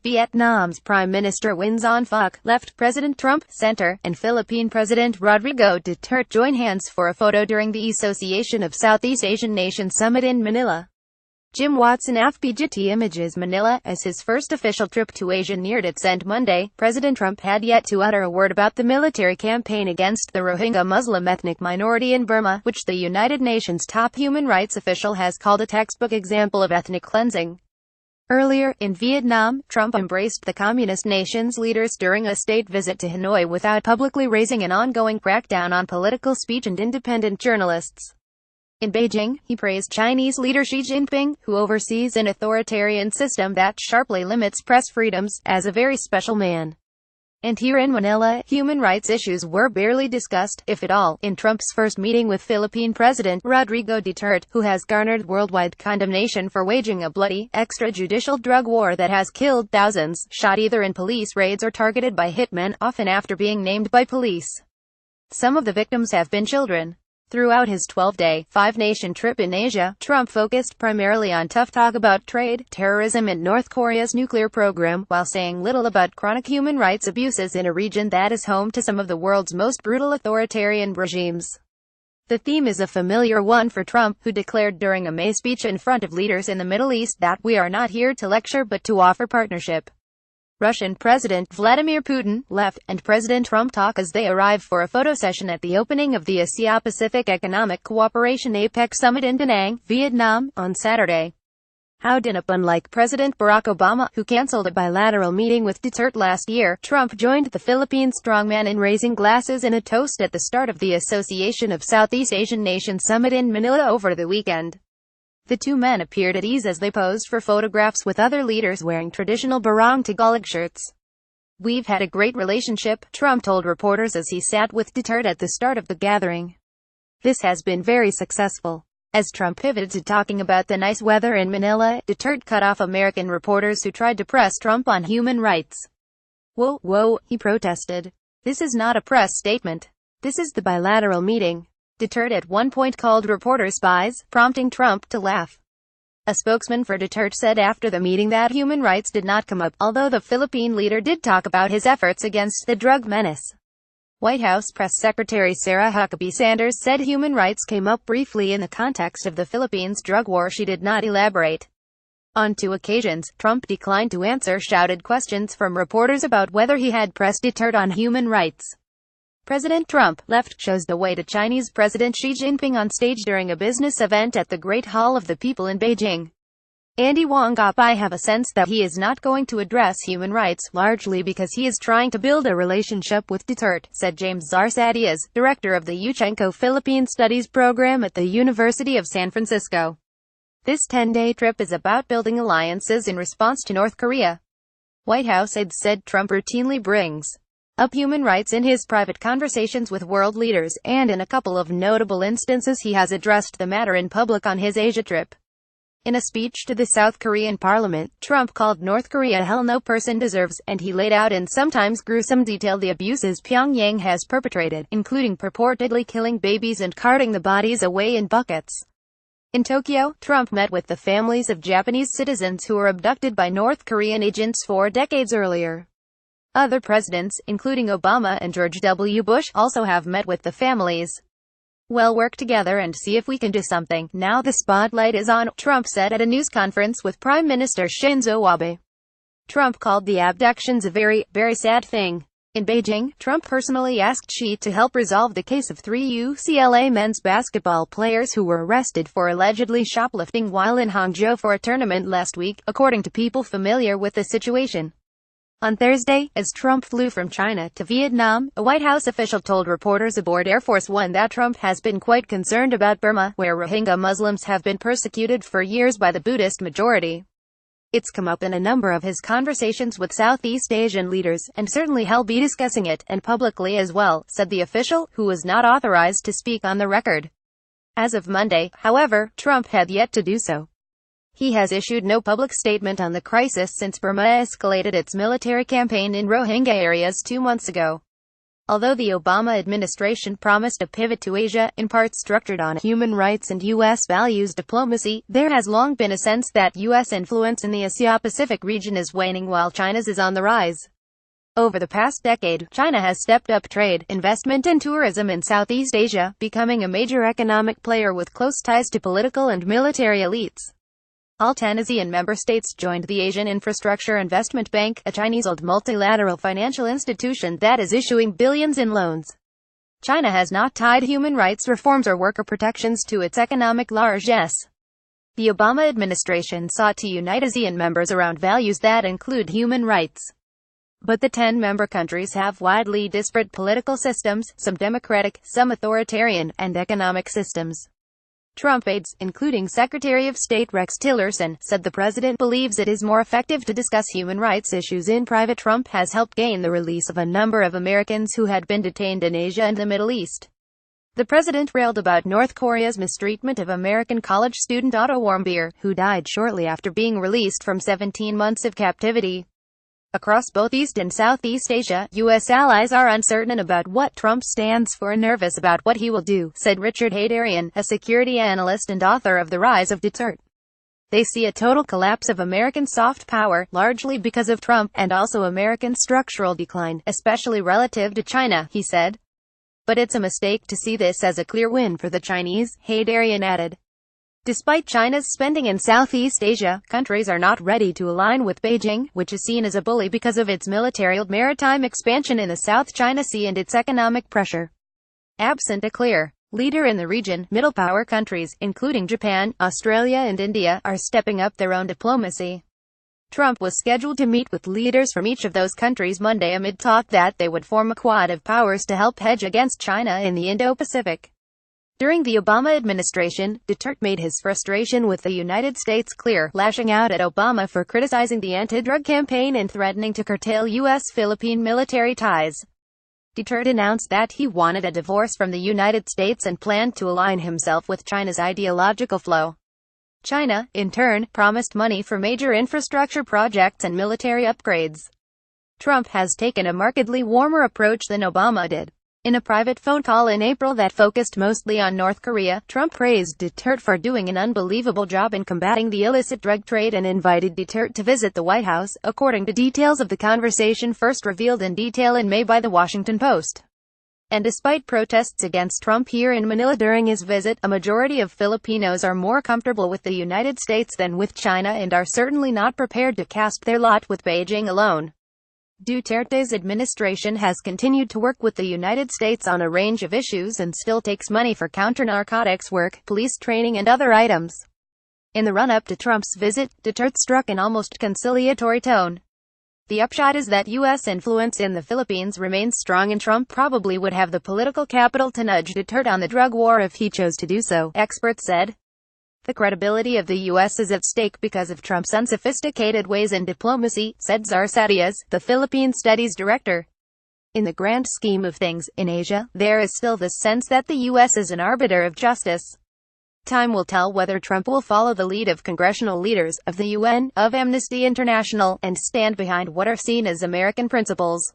Vietnam's Prime Minister Nguyen Phuc, left President Trump, center, and Philippine President Rodrigo Duterte join hands for a photo during the Association of Southeast Asian Nations Summit in Manila. WatsonAFPGetty Images Manila. As his first official trip to Asia neared its end Monday, President Trump had yet to utter a word about the military campaign against the Rohingya Muslim ethnic minority in Burma, which the United Nations top human rights official has called a textbook example of ethnic cleansing. Earlier, in Vietnam, Trump embraced the communist nation's leaders during a state visit to Hanoi without publicly raising an ongoing crackdown on political speech and independent journalists. In Beijing, he praised Chinese leader Xi Jinping, who oversees an authoritarian system that sharply limits press freedoms, as a very special man. And here in Manila, human rights issues were barely discussed, if at all, in Trump's first meeting with Philippine President Rodrigo Duterte, who has garnered worldwide condemnation for waging a bloody, extrajudicial drug war that has killed thousands, shot either in police raids or targeted by hitmen, often after being named by police. Some of the victims have been children. Throughout his 12-day, five-nation trip in Asia, Trump focused primarily on tough talk about trade, terrorism and North Korea's nuclear program, while saying little about chronic human rights abuses in a region that is home to some of the world's most brutal authoritarian regimes. The theme is a familiar one for Trump, who declared during a May speech in front of leaders in the Middle East that "We are not here to lecture but to offer partnership." Russian President Vladimir Putin left, and President Trump talk as they arrive for a photo session at the opening of the Asia-Pacific Economic Cooperation APEC Summit in Da Nang, Vietnam, on Saturday. Unlike President Barack Obama, who canceled a bilateral meeting with Duterte last year, Trump joined the Philippine strongman in raising glasses in a toast at the start of the Association of Southeast Asian Nations Summit in Manila over the weekend. The two men appeared at ease as they posed for photographs with other leaders wearing traditional Barong Tagalog shirts. "We've had a great relationship," Trump told reporters as he sat with Duterte at the start of the gathering. "This has been very successful." As Trump pivoted to talking about the nice weather in Manila, Duterte cut off American reporters who tried to press Trump on human rights. Whoa, he protested. "This is not a press statement. This is the bilateral meeting." Duterte at one point called reporters spies, prompting Trump to laugh. A spokesman for Duterte said after the meeting that human rights did not come up, although the Philippine leader did talk about his efforts against the drug menace. White House Press Secretary Sarah Huckabee Sanders said human rights came up briefly in the context of the Philippines' drug war. She did not elaborate. On two occasions, Trump declined to answer shouted questions from reporters about whether he had pressed Duterte on human rights. President Trump left shows the way to Chinese President Xi Jinping on stage during a business event at the Great Hall of the People in Beijing. Andy Wong Gop, "I have a sense that he is not going to address human rights, largely because he is trying to build a relationship with Duterte," said James Zarsadias, director of the Yuchengco Philippine Studies program at the University of San Francisco. "This 10-day trip is about building alliances in response to North Korea." White House aides said Trump routinely brings up human rights in his private conversations with world leaders, and in a couple of notable instances he has addressed the matter in public on his Asia trip. In a speech to the South Korean parliament, Trump called North Korea hell no person deserves, and he laid out in sometimes gruesome detail the abuses Pyongyang has perpetrated, including purportedly killing babies and carting the bodies away in buckets. In Tokyo, Trump met with the families of Japanese citizens who were abducted by North Korean agents 4 decades earlier. Other presidents, including Obama and George W. Bush, also have met with the families. "We'll work together and see if we can do something. Now the spotlight is on," Trump said at a news conference with Prime Minister Shinzo Abe. Trump called the abductions a very, very sad thing. In Beijing, Trump personally asked Xi to help resolve the case of 3 UCLA men's basketball players who were arrested for allegedly shoplifting while in Hangzhou for a tournament last week, according to people familiar with the situation. On Thursday, as Trump flew from China to Vietnam, a White House official told reporters aboard Air Force One that Trump has been quite concerned about Burma, where Rohingya Muslims have been persecuted for years by the Buddhist majority. "It's come up in a number of his conversations with Southeast Asian leaders, and certainly he'll be discussing it, and publicly as well," said the official, who was not authorized to speak on the record. As of Monday, however, Trump had yet to do so. He has issued no public statement on the crisis since Burma escalated its military campaign in Rohingya areas 2 months ago. Although the Obama administration promised a pivot to Asia, in part structured on human rights and U.S. values diplomacy, there has long been a sense that U.S. influence in the Asia-Pacific region is waning while China's is on the rise. Over the past decade, China has stepped up trade, investment and tourism in Southeast Asia, becoming a major economic player with close ties to political and military elites. All 10 ASEAN member states joined the Asian Infrastructure Investment Bank, a Chinese-owned multilateral financial institution that is issuing billions in loans. China has not tied human rights reforms or worker protections to its economic largesse. The Obama administration sought to unite ASEAN members around values that include human rights. But the 10 member countries have widely disparate political systems, some democratic, some authoritarian, and economic systems. Trump aides, including Secretary of State Rex Tillerson, said the president believes it is more effective to discuss human rights issues in private. Trump has helped gain the release of a number of Americans who had been detained in Asia and the Middle East. The president railed about North Korea's mistreatment of American college student Otto Warmbier, who died shortly after being released from 17 months of captivity. Across both East and Southeast Asia, U.S. allies are uncertain about what Trump stands for and nervous about what he will do, said Richard Hadarian, a security analyst and author of The Rise of Duterte. They see a total collapse of American soft power, largely because of Trump, and also American structural decline, especially relative to China, he said. But it's a mistake to see this as a clear win for the Chinese, Hadarian added. Despite China's spending in Southeast Asia, countries are not ready to align with Beijing, which is seen as a bully because of its maritime expansion in the South China Sea and its economic pressure. Absent a clear leader in the region, middle power countries, including Japan, Australia and India, are stepping up their own diplomacy. Trump was scheduled to meet with leaders from each of those countries Monday amid talk that they would form a quad of powers to help hedge against China in the Indo-Pacific. During the Obama administration, Duterte made his frustration with the United States clear, lashing out at Obama for criticizing the anti-drug campaign and threatening to curtail U.S.-Philippine military ties. Duterte announced that he wanted a divorce from the United States and planned to align himself with China's ideological flow. China, in turn, promised money for major infrastructure projects and military upgrades. Trump has taken a markedly warmer approach than Obama did. In a private phone call in April that focused mostly on North Korea, Trump praised Duterte for doing an unbelievable job in combating the illicit drug trade and invited Duterte to visit the White House, according to details of the conversation first revealed in detail in May by The Washington Post. And despite protests against Trump here in Manila during his visit, a majority of Filipinos are more comfortable with the United States than with China and are certainly not prepared to cast their lot with Beijing alone. Duterte's administration has continued to work with the United States on a range of issues and still takes money for counter-narcotics work, police training and other items. In the run-up to Trump's visit, Duterte struck an almost conciliatory tone. The upshot is that U.S. influence in the Philippines remains strong and Trump probably would have the political capital to nudge Duterte on the drug war if he chose to do so, experts said. The credibility of the U.S. is at stake because of Trump's unsophisticated ways in diplomacy, said Zarsadias, the Philippine Studies director. In the grand scheme of things, in Asia, there is still this sense that the U.S. is an arbiter of justice. Time will tell whether Trump will follow the lead of congressional leaders, of the UN, of Amnesty International, and stand behind what are seen as American principles.